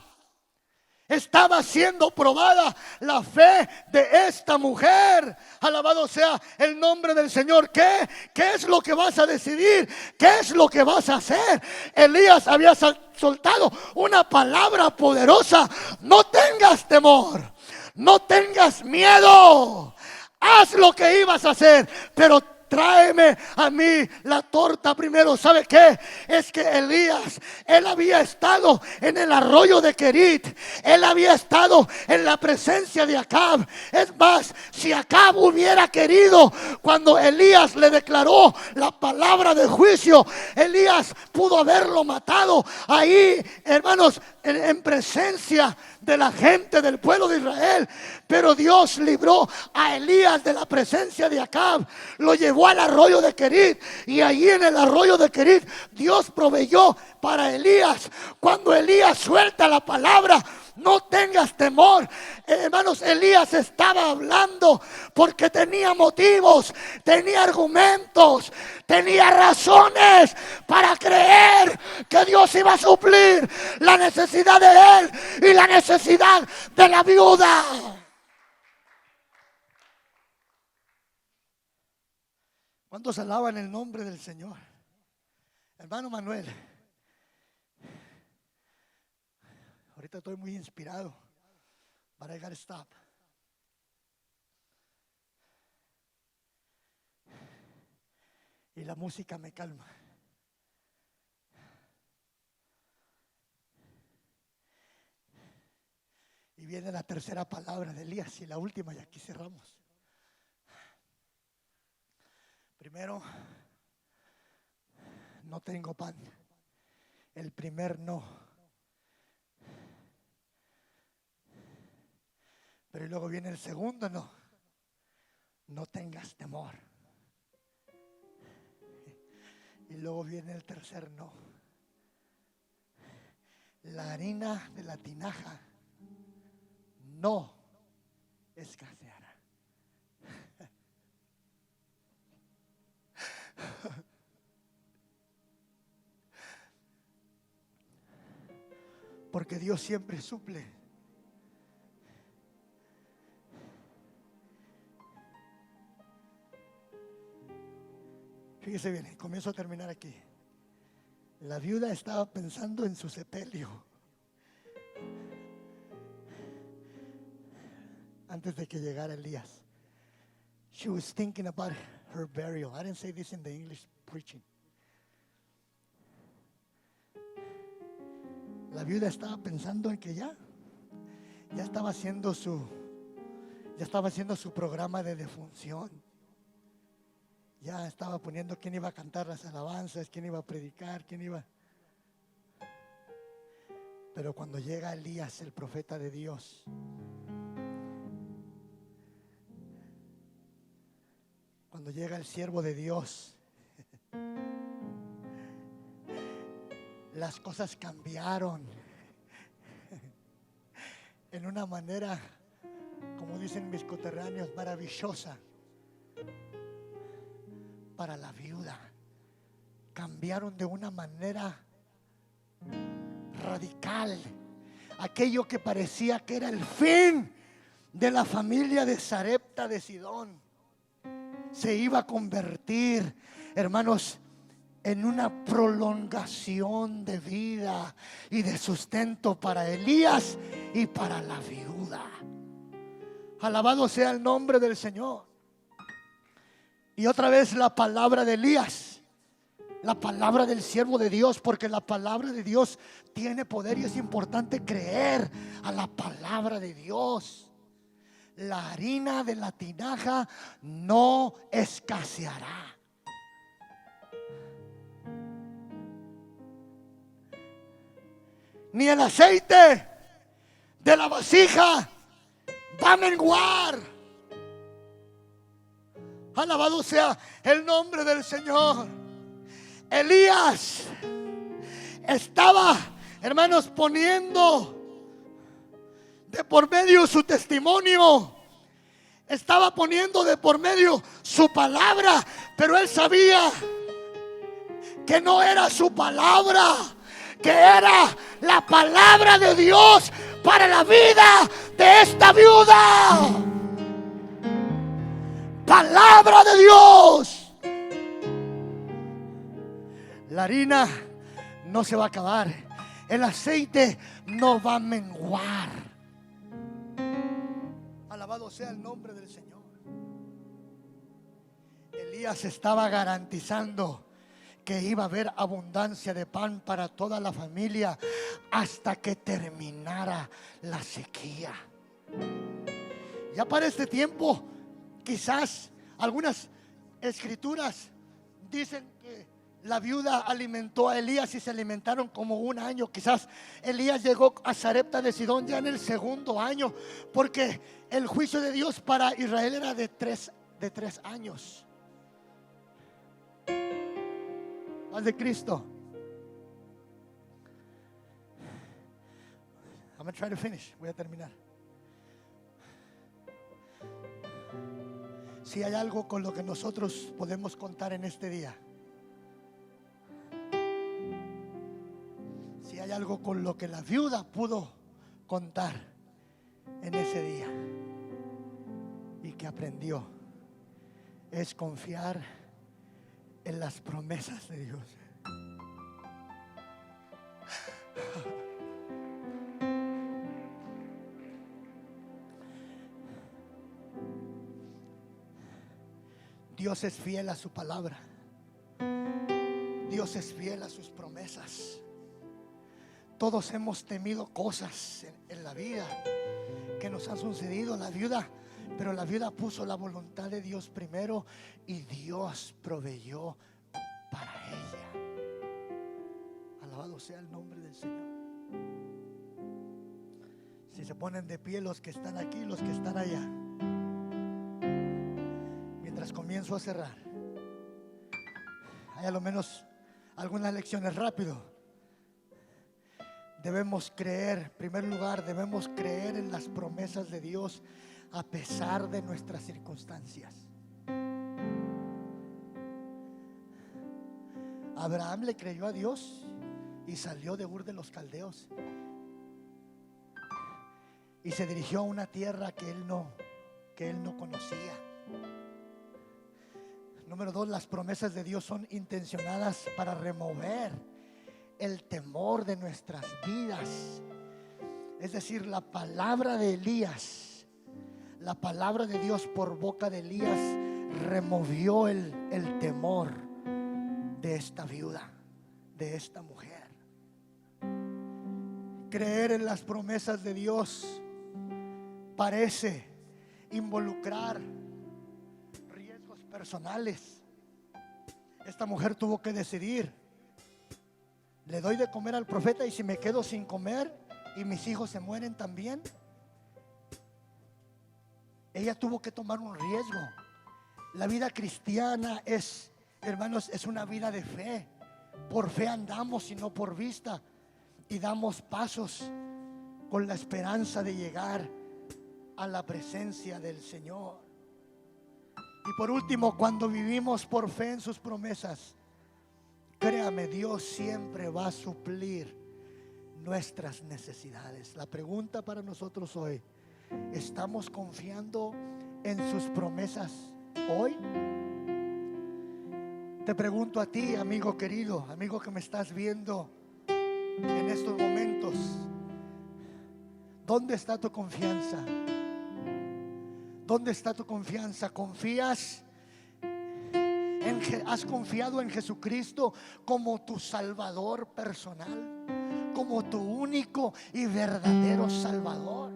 Estaba siendo probada la fe de esta mujer. Alabado sea el nombre del Señor. ¿Qué es lo que vas a decidir? ¿Qué es lo que vas a hacer? Elías había soltado una palabra poderosa: no tengas temor, no tengas miedo. Haz lo que ibas a hacer, pero tráeme a mí la torta primero. ¿Sabe qué? Es que Elías, él había estado en el arroyo de Querit. Él había estado en la presencia de Acab. Es más, si Acab hubiera querido, cuando Elías le declaró la palabra de juicio, Elías pudo haberlo matado ahí, hermanos, en presencia de la gente del pueblo de Israel. Pero Dios libró a Elías de la presencia de Acab. Lo llevó al arroyo de Querit, y allí en el arroyo de Querit Dios proveyó para Elías. Cuando Elías suelta la palabra: no tengas temor, hermanos, Elías estaba hablando porque tenía motivos, tenía argumentos, tenía razones para creer que Dios iba a suplir la necesidad de él y la necesidad de la viuda. ¿Cuántos alaban el nombre del Señor? Hermano Manuel, ahorita estoy muy inspirado, but I gotta stop. Y la música me calma. Y viene la tercera palabra de Elías y la última, y aquí cerramos. Primero, no tengo pan. El primer no. Pero luego viene el segundo no. No tengas temor. Y luego viene el tercer no. La harina de la tinaja no escaseará. Porque Dios siempre suple. Fíjese bien, comienzo a terminar aquí. La viuda estaba pensando en su sepelio antes de que llegara Elías. She was thinking about her burial. I didn't say this in the English preaching. La viuda estaba pensando en que ya ya estaba haciendo su programa de defunción. Ya estaba poniendo quién iba a cantar las alabanzas, quién iba a predicar, quién iba. Pero cuando llega Elías, el profeta de Dios, cuando llega el siervo de Dios, las cosas cambiaron en una manera, como dicen mis coterráneos, maravillosa. Para la viuda cambiaron de una manera radical. Aquello que parecía que era el fin de la familia de Sarepta de Sidón se iba a convertir, hermanos, en una prolongación de vida y de sustento para Elías y para la viuda. Alabado sea el nombre del Señor. Y otra vez la palabra de Elías, la palabra del siervo de Dios, porque la palabra de Dios tiene poder y es importante creer a la palabra de Dios. La harina de la tinaja no escaseará. Ni el aceite de la vasija va a menguar. Alabado sea el nombre del Señor. Elías estaba, hermanos, poniendo de por medio su testimonio. Estaba poniendo de por medio su palabra. Pero él sabía que no era su palabra, que era la palabra de Dios para la vida de esta viuda. Palabra de Dios. La harina no se va a acabar. El aceite no va a menguar. Alabado sea el nombre del Señor. Elías estaba garantizando que iba a haber abundancia de pan para toda la familia hasta que terminara la sequía. Ya para este tiempo, quizás algunas escrituras dicen que la viuda alimentó a Elías y se alimentaron como un año. Quizás Elías llegó a Sarepta de Sidón ya en el segundo año, porque el juicio de Dios para Israel era de tres años. Más de Cristo. I'm going to try to finish. Voy a terminar. Si hay algo con lo que nosotros podemos contar en este día, si hay algo con lo que la viuda pudo contar en ese día y que aprendió, es confiar en las promesas de Dios. Dios es fiel a su palabra. Dios es fiel a sus promesas. Todos hemos temido cosas en la vida que nos han sucedido. Pero la viuda puso la voluntad de Dios primero y Dios proveyó para ella. Alabado sea el nombre del Señor. Si se ponen de pie los que están aquí, los que están allá, mientras comienzo a cerrar, hay a lo menos algunas lecciones rápido. Debemos creer, en primer lugar, debemos creer en las promesas de Dios a pesar de nuestras circunstancias. Abraham le creyó a Dios y salió de Ur de los Caldeos y se dirigió a una tierra que él no conocía. Número 2, las promesas de Dios son intencionadas para remover el temor de nuestras vidas. Es decir, la palabra de Elías, la palabra de Dios por boca de Elías removió el temor de esta viuda, de esta mujer. Creer en las promesas de Dios parece involucrar riesgos personales. Esta mujer tuvo que decidir: ¿le doy de comer al profeta y si me quedo sin comer y mis hijos se mueren también? Ella tuvo que tomar un riesgo. La vida cristiana es, hermanos, es una vida de fe. Por fe andamos y no por vista, y damos pasos con la esperanza de llegar a la presencia del Señor. Y por último, cuando vivimos por fe en sus promesas, créame, Dios siempre va a suplir nuestras necesidades. La pregunta para nosotros hoy: ¿estamos confiando en sus promesas hoy? Te pregunto a ti, amigo querido, amigo que me estás viendo en estos momentos, ¿dónde está tu confianza? ¿Dónde está tu confianza? ¿Has confiado en Jesucristo como tu Salvador personal, como tu único y verdadero Salvador?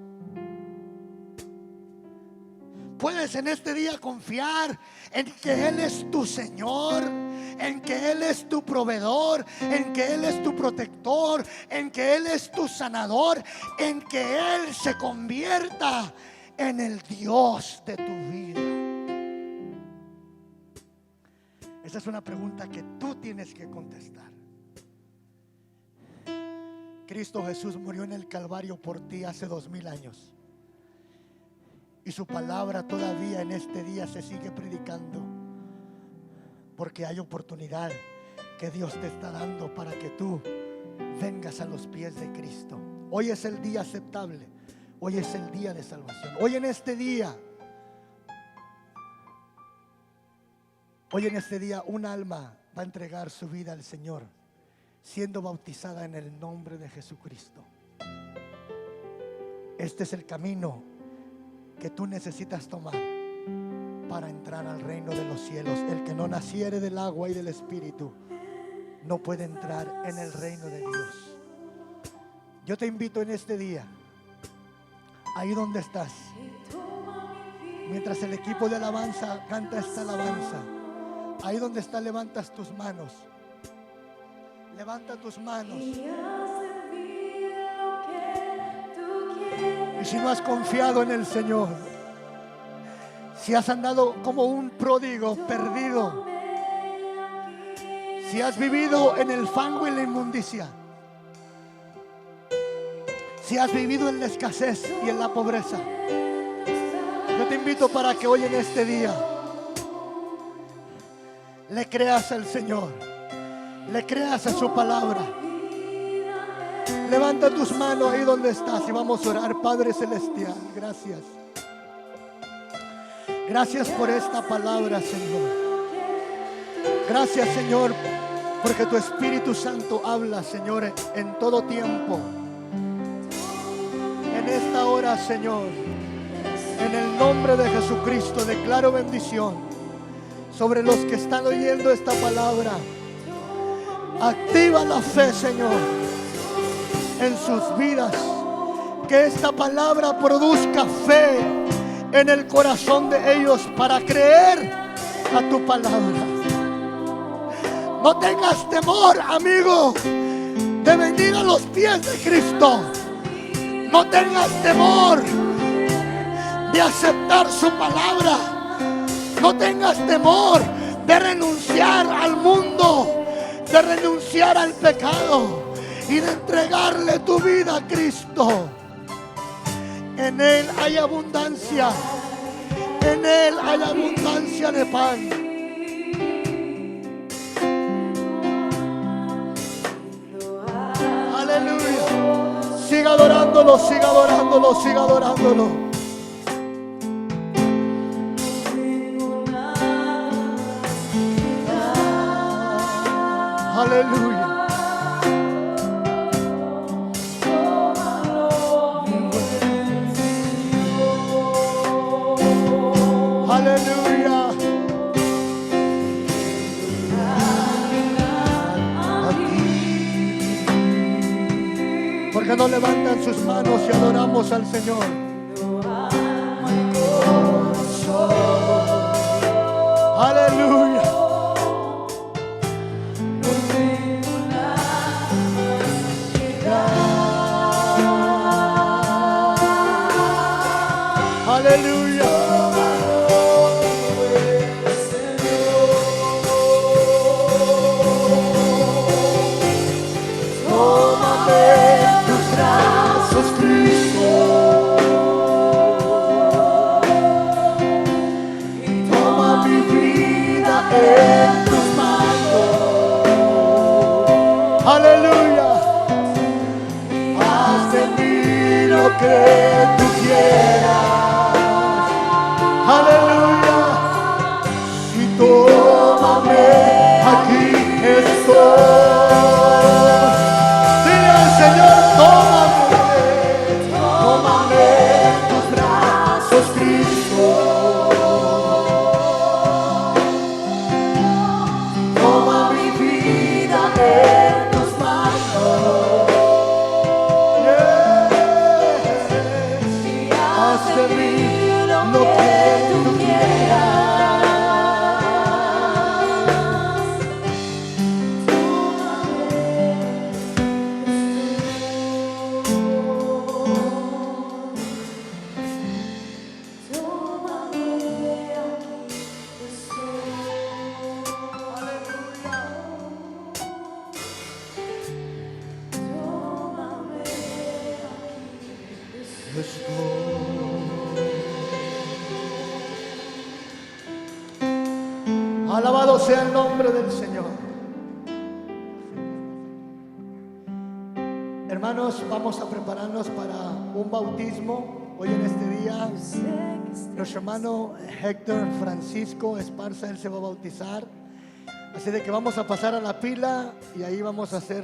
Puedes en este día confiar en que Él es tu Señor, en que Él es tu proveedor, en que Él es tu protector, en que Él es tu sanador, en que Él se convierta en el Dios de tu vida. Esa es una pregunta que tú tienes que contestar. Cristo Jesús murió en el Calvario por ti hace 2000 años. Y su palabra todavía en este día se sigue predicando, porque hay oportunidad que Dios te está dando para que tú vengas a los pies de Cristo. Hoy es el día aceptable. Hoy es el día de salvación. Hoy en este día un alma va a entregar su vida al Señor, siendo bautizada en el nombre de Jesucristo. Este es el camino que tú necesitas tomar para entrar al reino de los cielos. El que no naciere del agua y del Espíritu no puede entrar en el reino de Dios. Yo te invito en este día, ahí donde estás, mientras el equipo de alabanza canta esta alabanza, ahí donde estás, levantas tus manos. Levanta tus manos. Y si no has confiado en el Señor, si has andado como un pródigo perdido, si has vivido en el fango y la inmundicia, si has vivido en la escasez y en la pobreza, yo te invito para que hoy en este día le creas al Señor, le creas a su palabra. Levanta tus manos ahí donde estás y vamos a orar. Padre celestial, gracias. Gracias por esta palabra, Señor. Gracias, Señor, porque tu Espíritu Santo habla, Señor, en todo tiempo. En esta hora, Señor, en el nombre de Jesucristo, declaro bendición sobre los que están oyendo esta palabra. Activa la fe, Señor, en sus vidas. Que esta palabra produzca fe en el corazón de ellos para creer a tu palabra. No tengas temor, amigo, de venir a los pies de Cristo. No tengas temor de aceptar su palabra. No tengas temor de renunciar al mundo, de renunciar al pecado y de entregarle tu vida a Cristo. En Él hay abundancia. En Él hay abundancia de pan. Aleluya. Siga adorándolo, siga adorándolo, siga adorándolo. Aleluya. Aleluya. ¿Por qué no levantan sus manos y adoramos al Señor? Aleluya. No tengo nada más que dar. Aleluya. Tómame en tus brazos, Cristo. Y toma mi vida en tus manos. Aleluya. Haz de mí lo que tú quieras. Aleluya. Y tómame, aquí estoy. Dile al Señor, tómame, tómame en tus brazos, Cristo. Toma mi vida en tus manos. Yes. Haz de mí lo que tú quieras. Alabado sea el nombre del Señor. Hermanos, vamos a prepararnos para un bautismo. Hoy en este día, nuestro hermano Héctor Francisco Esparza, él se va a bautizar. Así de que vamos a pasar a la pila y ahí vamos a hacer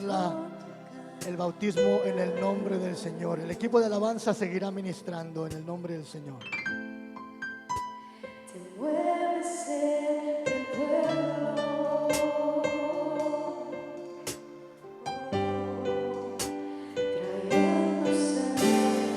el bautismo en el nombre del Señor. El equipo de alabanza seguirá ministrando en el nombre del Señor. Te vuelves el pueblo, trayendo sanidad.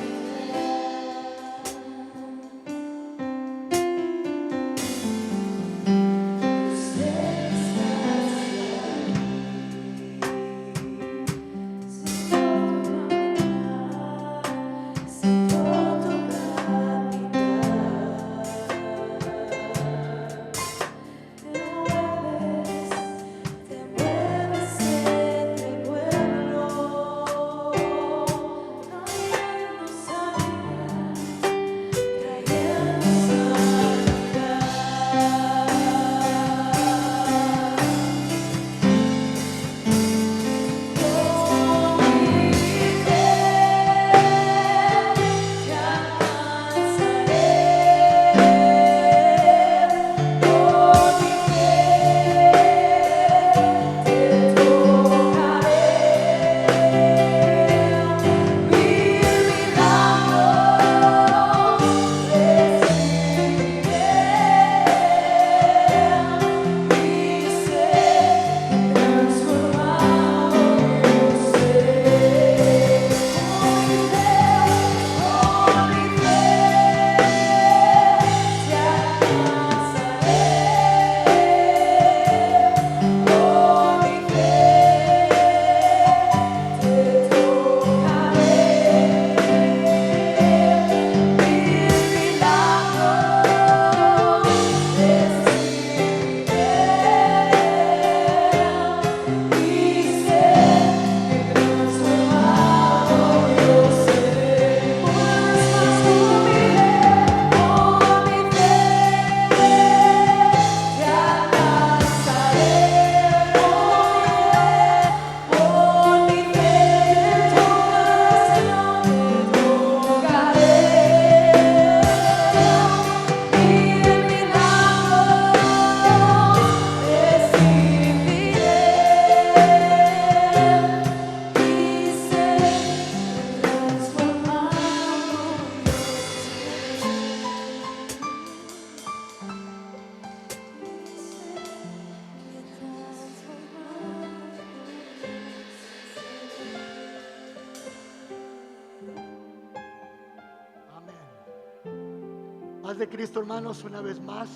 Paz de Cristo, hermanos, una vez más.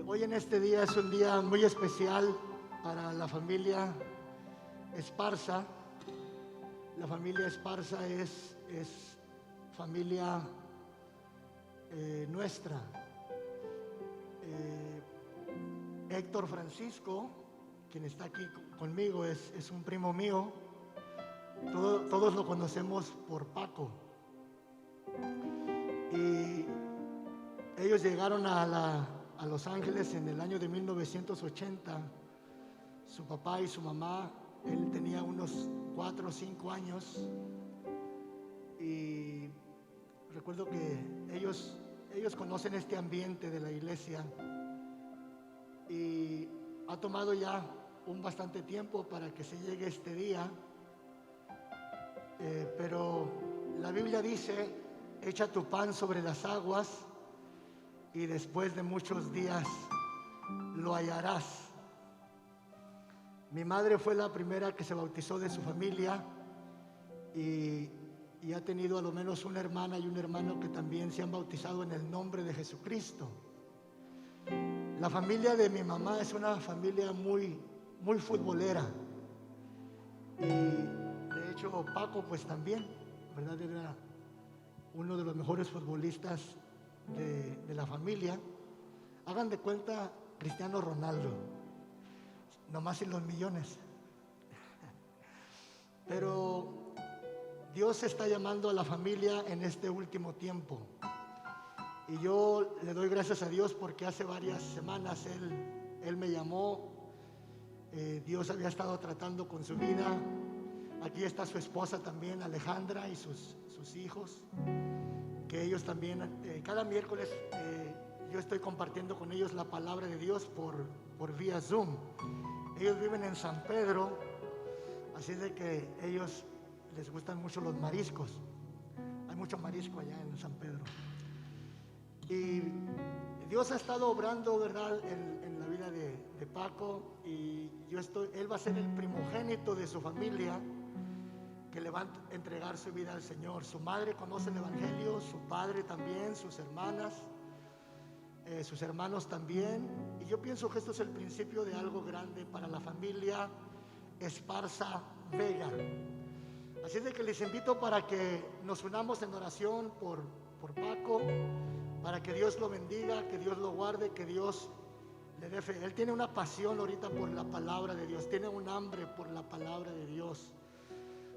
Hoy en este día es un día muy especial para la familia Esparza. La familia Esparza es familia nuestra. Héctor Francisco, quien está aquí conmigo, es un primo mío. Todos lo conocemos por Paco. Y ellos llegaron a Los Ángeles en el año de 1980. Su papá y su mamá, él tenía unos 4 o 5 años. Y recuerdo que ellos conocen este ambiente de la iglesia. Y ha tomado ya un bastante tiempo para que se llegue este día. Pero la Biblia dice: echa tu pan sobre las aguas y después de muchos días lo hallarás. Mi madre fue la primera que se bautizó de su familia y ha tenido a lo menos una hermana y un hermano que también se han bautizado en el nombre de Jesucristo. La familia de mi mamá es una familia muy, muy futbolera. Y de hecho Paco pues también, ¿verdad? Era uno de los mejores futbolistas de la familia. Hagan de cuenta Cristiano Ronaldo, nomás en los millones. Pero Dios está llamando a la familia en este último tiempo. Y yo le doy gracias a Dios porque hace varias semanas Él me llamó. Dios había estado tratando con su vida. Aquí está su esposa también, Alejandra, y sus hijos, que ellos también, cada miércoles yo estoy compartiendo con ellos la palabra de Dios por vía Zoom. Ellos viven en San Pedro, así de que ellos les gustan mucho los mariscos. Hay mucho marisco allá en San Pedro. Y Dios ha estado obrando, ¿verdad?, en la vida de Paco. Y él va a ser el primogénito de su familia, que le va a entregar su vida al Señor. Su madre conoce el Evangelio, su padre también, sus hermanas, sus hermanos también. Y yo pienso que esto es el principio de algo grande para la familia Esparza Vega. Así de que les invito para que nos unamos en oración por Paco, para que Dios lo bendiga, que Dios lo guarde, que Dios le dé fe. Él tiene una pasión ahorita por la palabra de Dios, tiene un hambre por la palabra de Dios,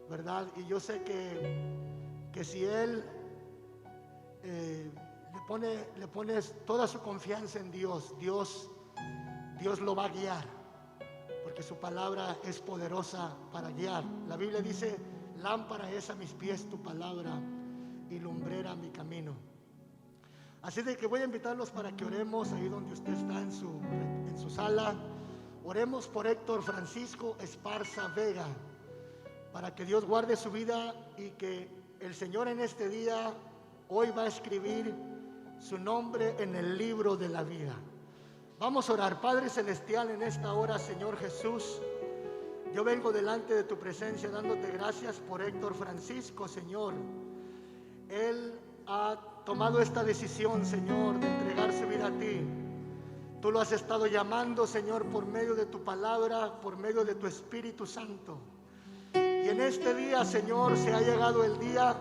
¿verdad? Y yo sé que si él le pone toda su confianza en Dios, Dios lo va a guiar, porque su palabra es poderosa para guiar. La Biblia dice: lámpara es a mis pies tu palabra y lumbrera mi camino. Así de que voy a invitarlos para que oremos ahí donde usted está en su sala. Oremos por Héctor Francisco Esparza Vega, para que Dios guarde su vida y que el Señor en este día, hoy va a escribir su nombre en el libro de la vida. Vamos a orar. Padre Celestial, en esta hora, Señor Jesús, yo vengo delante de tu presencia dándote gracias por Héctor Francisco, Señor. Él ha tomado esta decisión, Señor, de entregar su vida a ti. Tú lo has estado llamando, Señor, por medio de tu palabra, por medio de tu Espíritu Santo. Y en este día, Señor, se ha llegado el día,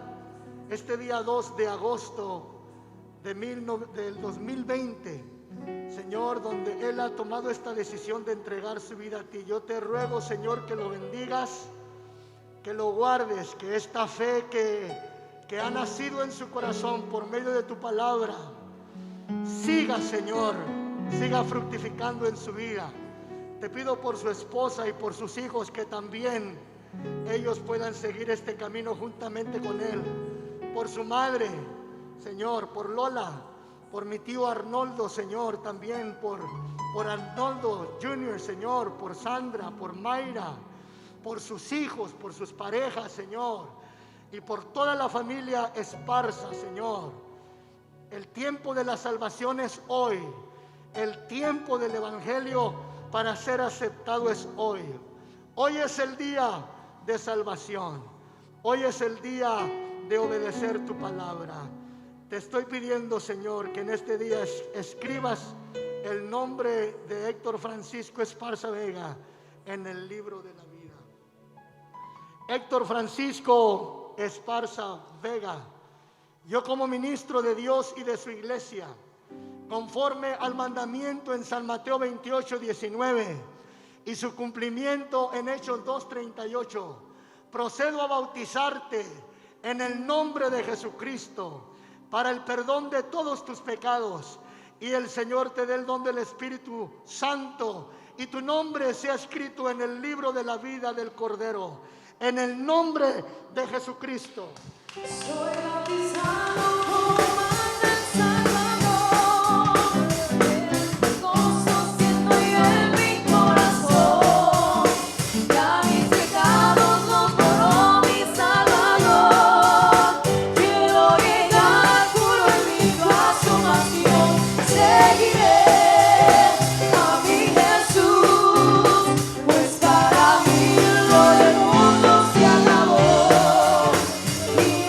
este día 2 de agosto del 2020, Señor, donde Él ha tomado esta decisión de entregar su vida a ti. Yo te ruego, Señor, que lo bendigas, que lo guardes, que esta fe que ha nacido en su corazón por medio de tu palabra siga, Señor, siga fructificando en su vida. Te pido por su esposa y por sus hijos, que también ellos puedan seguir este camino juntamente con él. Por su madre, Señor, por Lola, por mi tío Arnoldo, Señor, también por Arnoldo Jr., Señor, por Sandra, por Mayra, por sus hijos, por sus parejas, Señor, y por toda la familia Esparza, Señor. El tiempo de la salvación es hoy. El tiempo del Evangelio para ser aceptado es hoy. Hoy es el día de salvación. Hoy es el día de obedecer tu palabra. Te estoy pidiendo, Señor, que en este día escribas el nombre de Héctor Francisco Esparza Vega en el libro de la vida. Héctor Francisco Esparza Vega, yo como ministro de Dios y de su iglesia, conforme al mandamiento en San Mateo 28:19 y su cumplimiento en Hechos 2:38, procedo a bautizarte en el nombre de Jesucristo para el perdón de todos tus pecados, y el Señor te dé el don del Espíritu Santo y tu nombre sea escrito en el libro de la vida del Cordero, en el nombre de Jesucristo. Soy bautizado como manda el Salvador, el gozo siento yo en mi corazón, ya mis pecados los borró mi Salvador. Quiero llegar puro y limpio a su mansión, seguiré a mi Jesús, pues para mí lo del mundo se acabó. Y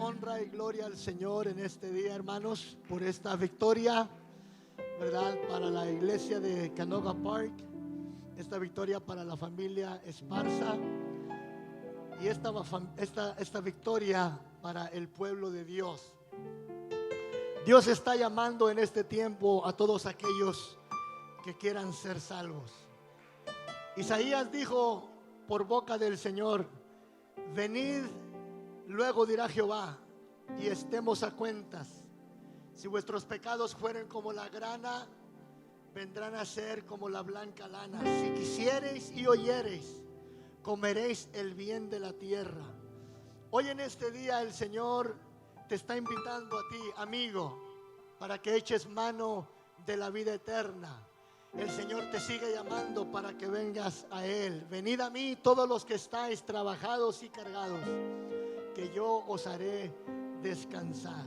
honra y gloria al Señor en este día, hermanos, por esta victoria, ¿verdad? Para la iglesia de Canoga Park, esta victoria para la familia Esparza y esta victoria para el pueblo de Dios. Dios está llamando en este tiempo a todos aquellos que quieran ser salvos. Isaías dijo por boca del Señor: venid, luego dirá Jehová, y estemos a cuentas. Si vuestros pecados fueren como la grana, vendrán a ser como la blanca lana. Si quisiereis y oyereis, comeréis el bien de la tierra. Hoy en este día el Señor te está invitando a ti, amigo, para que eches mano de la vida eterna. El Señor te sigue llamando para que vengas a Él. Venid a mí todos los que estáis trabajados y cargados, que yo os haré descansar.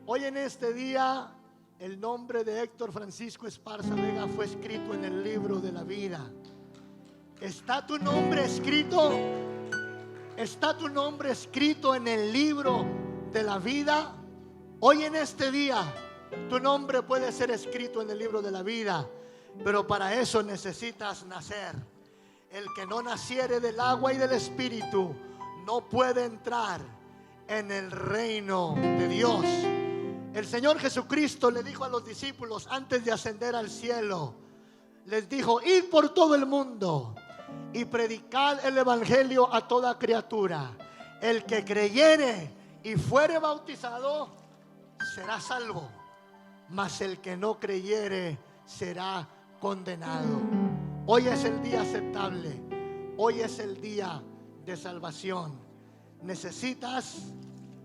Hoy en este día el nombre de Héctor Francisco Esparza Vega fue escrito en el libro de la vida. ¿Está tu nombre escrito? ¿Está tu nombre escrito en el libro de la vida? Hoy en este día tu nombre puede ser escrito en el libro de la vida, pero para eso necesitas nacer. El que no naciere del agua y del espíritu no puede entrar en el reino de Dios. El Señor Jesucristo le dijo a los discípulos antes de ascender al cielo, les dijo: id por todo el mundo y predicad el evangelio a toda criatura. El que creyere y fuere bautizado será salvo, mas el que no creyere será condenado. Hoy es el día aceptable, hoy es el día de salvación. Necesitas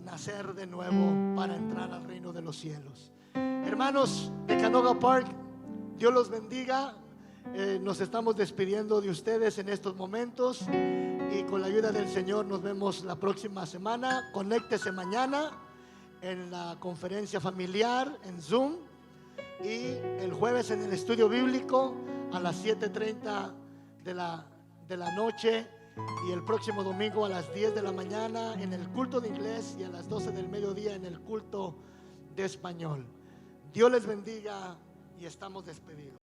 nacer de nuevo para entrar al reino de los cielos. Hermanos de Canoga Park, Dios los bendiga. Nos estamos despidiendo de ustedes en estos momentos y con la ayuda del Señor nos vemos la próxima semana. Conéctese mañana en la conferencia familiar en Zoom y el jueves en el estudio bíblico a las 7:30 de la noche, y el próximo domingo a las 10 de la mañana en el culto de inglés y a las 12 del mediodía en el culto de español. Dios les bendiga y estamos despedidos.